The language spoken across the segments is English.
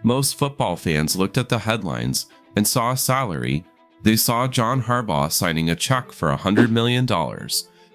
Most football fans looked at the headlines and saw a salary. They saw John Harbaugh signing a check for $100 million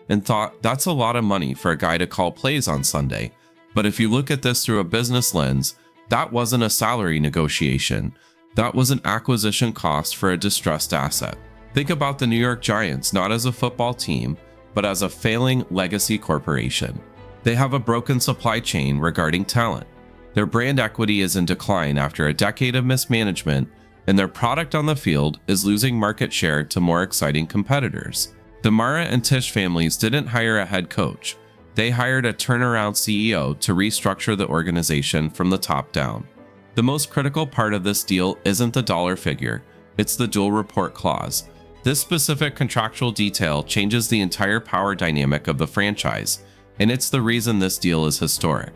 and thought, that's a lot of money for a guy to call plays on Sunday. But if you look at this through a business lens, that wasn't a salary negotiation. That was an acquisition cost for a distressed asset. Think about the New York Giants not as a football team, but as a failing legacy corporation. They have a broken supply chain regarding talent. Their brand equity is in decline after a decade of mismanagement, and their product on the field is losing market share to more exciting competitors. The Mara and Tisch families didn't hire a head coach. They hired a turnaround CEO to restructure the organization from the top down. The most critical part of this deal isn't the dollar figure, it's the dual report clause. This specific contractual detail changes the entire power dynamic of the franchise, and it's the reason this deal is historic.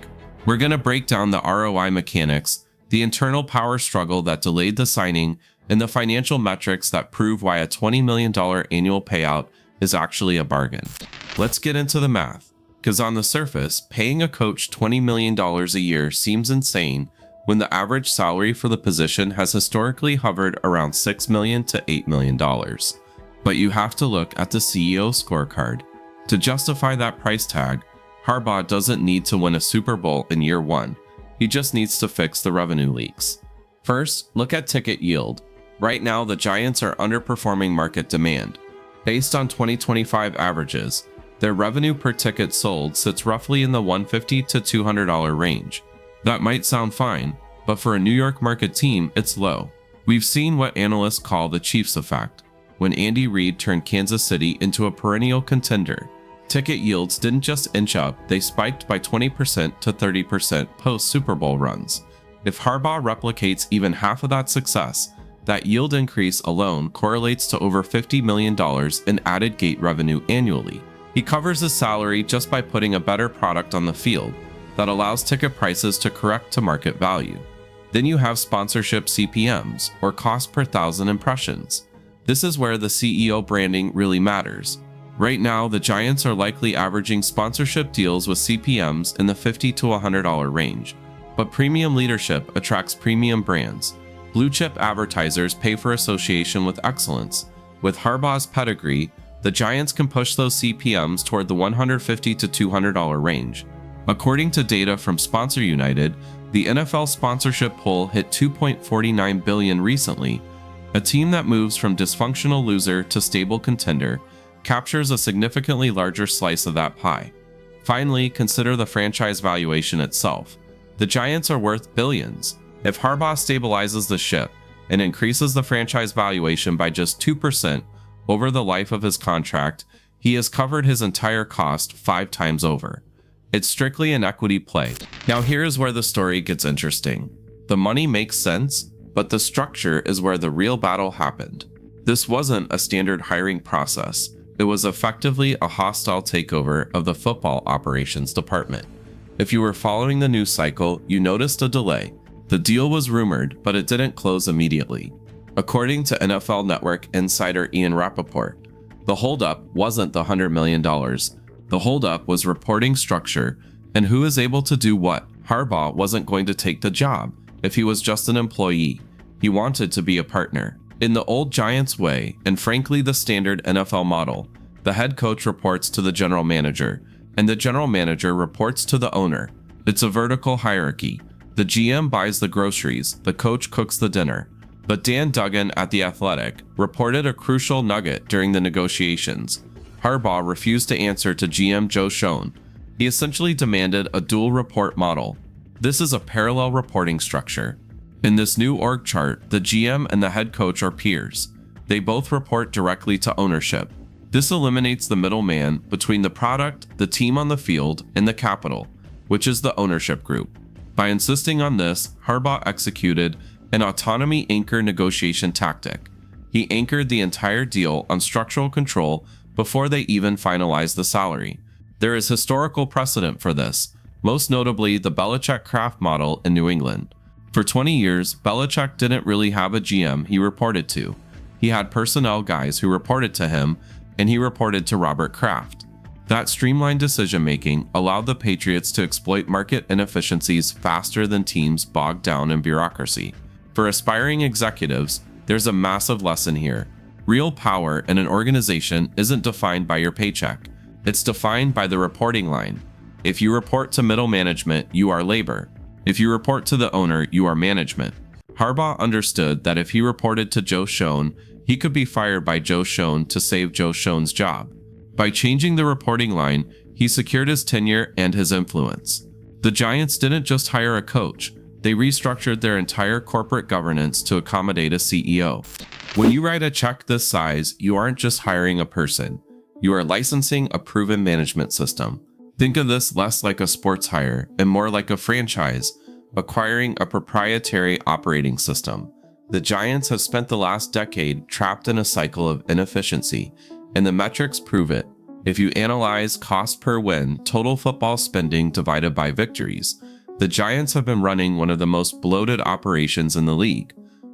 We're going to break down the ROI mechanics, the internal power struggle that delayed the signing, and the financial metrics that prove why a $20 million annual payout is actually a bargain. Let's get into the math, because on the surface, paying a coach $20 million a year seems insane when the average salary for the position has historically hovered around $6 million to $8 million. But you have to look at the CEO scorecard. To justify that price tag, Harbaugh doesn't need to win a Super Bowl in year one. He just needs to fix the revenue leaks. First, look at ticket yield. Right now, the Giants are underperforming market demand. Based on 2025 averages, their revenue per ticket sold sits roughly in the $150 to $200 range. That might sound fine, but for a New York market team, it's low. We've seen what analysts call the Chiefs effect, when Andy Reid turned Kansas City into a perennial contender. Ticket yields didn't just inch up, they spiked by 20% to 30% post-Super Bowl runs. If Harbaugh replicates even half of that success, that yield increase alone correlates to over $50 million in added gate revenue annually. He covers his salary just by putting a better product on the field that allows ticket prices to correct to market value. Then you have sponsorship CPMs, or cost per thousand impressions. This is where the CEO branding really matters. Right now, the Giants are likely averaging sponsorship deals with CPMs in the $50 to $100 range, but premium leadership attracts premium brands. Blue chip advertisers pay for association with excellence. With Harbaugh's pedigree, the Giants can push those CPMs toward the $150 to $200 range. According to data from Sponsor United, the NFL sponsorship pool hit $2.49 billion recently. A team that moves from dysfunctional loser to stable contender captures a significantly larger slice of that pie. Finally, consider the franchise valuation itself. The Giants are worth billions. If Harbaugh stabilizes the ship and increases the franchise valuation by just 2% over the life of his contract, he has covered his entire cost 5 times over. It's strictly an equity play. Now here's where the story gets interesting. The money makes sense, but the structure is where the real battle happened. This wasn't a standard hiring process. It was effectively a hostile takeover of the football operations department. If you were following the news cycle, you noticed a delay. The deal was rumored, but it didn't close immediately. According to NFL Network insider Ian Rappaport, the holdup wasn't the $100 million. The holdup was reporting structure and who is able to do what. Harbaugh wasn't going to take the job if he was just an employee. He wanted to be a partner. In the old Giants way, and frankly the standard NFL model, the head coach reports to the general manager, and the general manager reports to the owner. It's a vertical hierarchy. The GM buys the groceries, the coach cooks the dinner. But Dan Duggan at The Athletic reported a crucial nugget during the negotiations. Harbaugh refused to answer to GM Joe Schoen. He essentially demanded a dual report model. This is a parallel reporting structure. In this new org chart, the GM and the head coach are peers. They both report directly to ownership. This eliminates the middleman between the product, the team on the field, and the capital, which is the ownership group. By insisting on this, Harbaugh executed an autonomy anchor negotiation tactic. He anchored the entire deal on structural control before they even finalized the salary. There is historical precedent for this, most notably the Belichick-Kraft model in New England. For 20 years, Belichick didn't really have a GM he reported to. He had personnel guys who reported to him, and he reported to Robert Kraft. That streamlined decision-making allowed the Patriots to exploit market inefficiencies faster than teams bogged down in bureaucracy. For aspiring executives, there's a massive lesson here. Real power in an organization isn't defined by your paycheck. It's defined by the reporting line. If you report to middle management, you are labor. If you report to the owner, you are management. Harbaugh understood that if he reported to Joe Schoen, he could be fired by Joe Schoen to save Joe Schoen's job. By changing the reporting line, he secured his tenure and his influence. The Giants didn't just hire a coach, they restructured their entire corporate governance to accommodate a CEO. When you write a check this size, you aren't just hiring a person, you are licensing a proven management system. Think of this less like a sports hire and more like a franchise, acquiring a proprietary operating system. The Giants have spent the last decade trapped in a cycle of inefficiency, and the metrics prove it. If you analyze cost per win, total football spending divided by victories, the Giants have been running one of the most bloated operations in the league,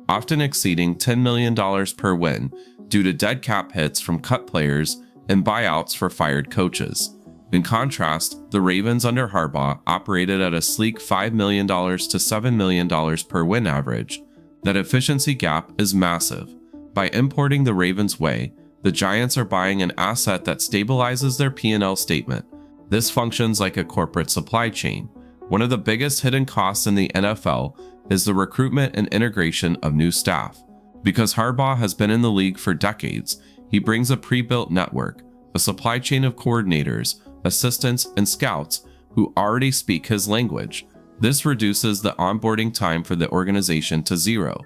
often exceeding $10 million per win due to dead cap hits from cut players and buyouts for fired coaches. In contrast, the Ravens under Harbaugh operated at a sleek $5 million to $7 million per win average. That efficiency gap is massive. By importing the Ravens' way, the Giants are buying an asset that stabilizes their P&L statement. This functions like a corporate supply chain. One of the biggest hidden costs in the NFL is the recruitment and integration of new staff. Because Harbaugh has been in the league for decades, he brings a pre-built network, a supply chain of coordinators, assistants, and scouts who already speak his language. This reduces the onboarding time for the organization to zero.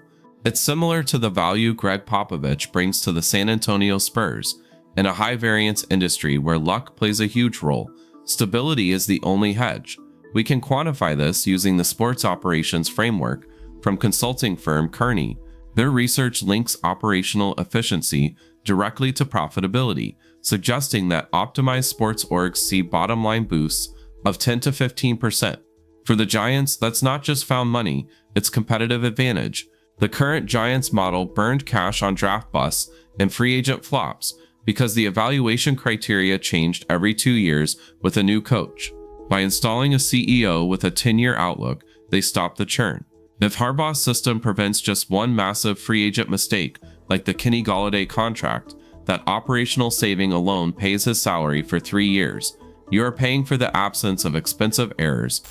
It's similar to the value Greg Popovich brings to the San Antonio Spurs. In a high-variance industry where luck plays a huge role, stability is the only hedge. We can quantify this using the sports operations framework from consulting firm Kearney. Their research links operational efficiency directly to profitability, suggesting that optimized sports orgs see bottom-line boosts of 10 to 15%. For the Giants, that's not just found money, it's competitive advantage. The current Giants model burned cash on draft busts and free agent flops because the evaluation criteria changed every 2 years with a new coach. By installing a CEO with a 10-year outlook, they stopped the churn. If Harbaugh's system prevents just one massive free agent mistake, like the Kenny Golladay contract, that operational saving alone pays his salary for 3 years. You are paying for the absence of expensive errors.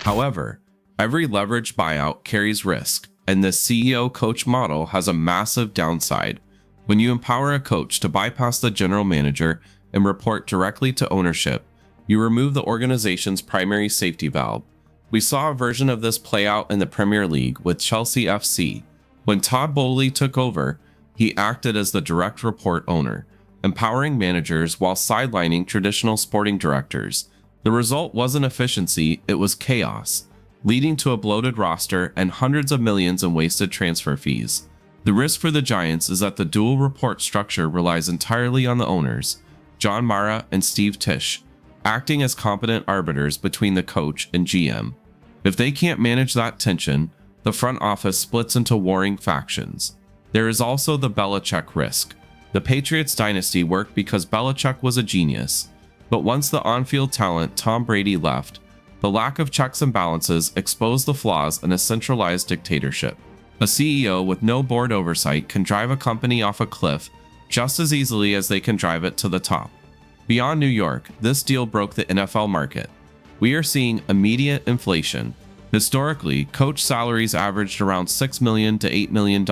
However, every leveraged buyout carries risk, and the CEO-coach model has a massive downside. When you empower a coach to bypass the general manager and report directly to ownership, you remove the organization's primary safety valve. We saw a version of this play out in the Premier League with Chelsea FC. When Todd Bowley took over, he acted as the direct report owner, empowering managers while sidelining traditional sporting directors. The result wasn't efficiency, it was chaos, leading to a bloated roster and hundreds of millions in wasted transfer fees. The risk for the Giants is that the dual report structure relies entirely on the owners, John Mara and Steve Tisch, acting as competent arbiters between the coach and GM. If they can't manage that tension, the front office splits into warring factions. There is also the Belichick risk. The Patriots dynasty worked because Belichick was a genius, but once the on-field talent Tom Brady left, the lack of checks and balances exposed the flaws in a centralized dictatorship. A CEO with no board oversight can drive a company off a cliff just as easily as they can drive it to the top. Beyond New York, this deal broke the NFL market. We are seeing immediate inflation. Historically, coach salaries averaged around $6 million to $8 million.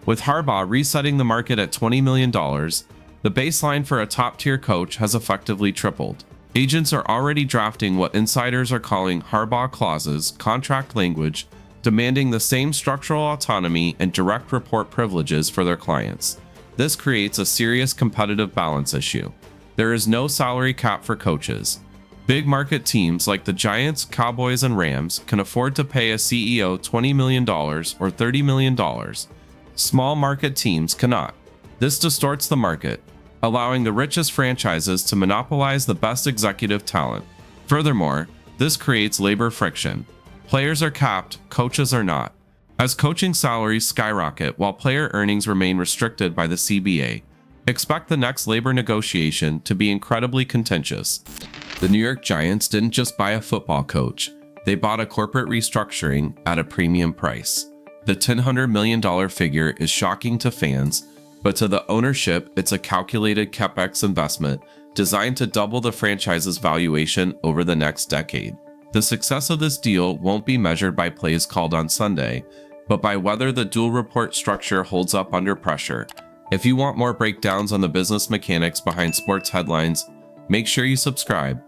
With Harbaugh resetting the market at $20 million, the baseline for a top-tier coach has effectively tripled. Agents are already drafting what insiders are calling Harbaugh clauses, contract language, demanding the same structural autonomy and direct report privileges for their clients. This creates a serious competitive balance issue. There is no salary cap for coaches. Big market teams like the Giants, Cowboys, and Rams can afford to pay a CEO $20 million or $30 million. Small market teams cannot. This distorts the market, allowing the richest franchises to monopolize the best executive talent. Furthermore, this creates labor friction. Players are capped, coaches are not. As coaching salaries skyrocket while player earnings remain restricted by the CBA, Expect the next labor negotiation to be incredibly contentious. The New York Giants didn't just buy a football coach, they bought a corporate restructuring at a premium price. The $100 million figure is shocking to fans, but to the ownership, it's a calculated CapEx investment designed to double the franchise's valuation over the next decade. The success of this deal won't be measured by plays called on Sunday, but by whether the dual report structure holds up under pressure. If you want more breakdowns on the business mechanics behind sports headlines, make sure you subscribe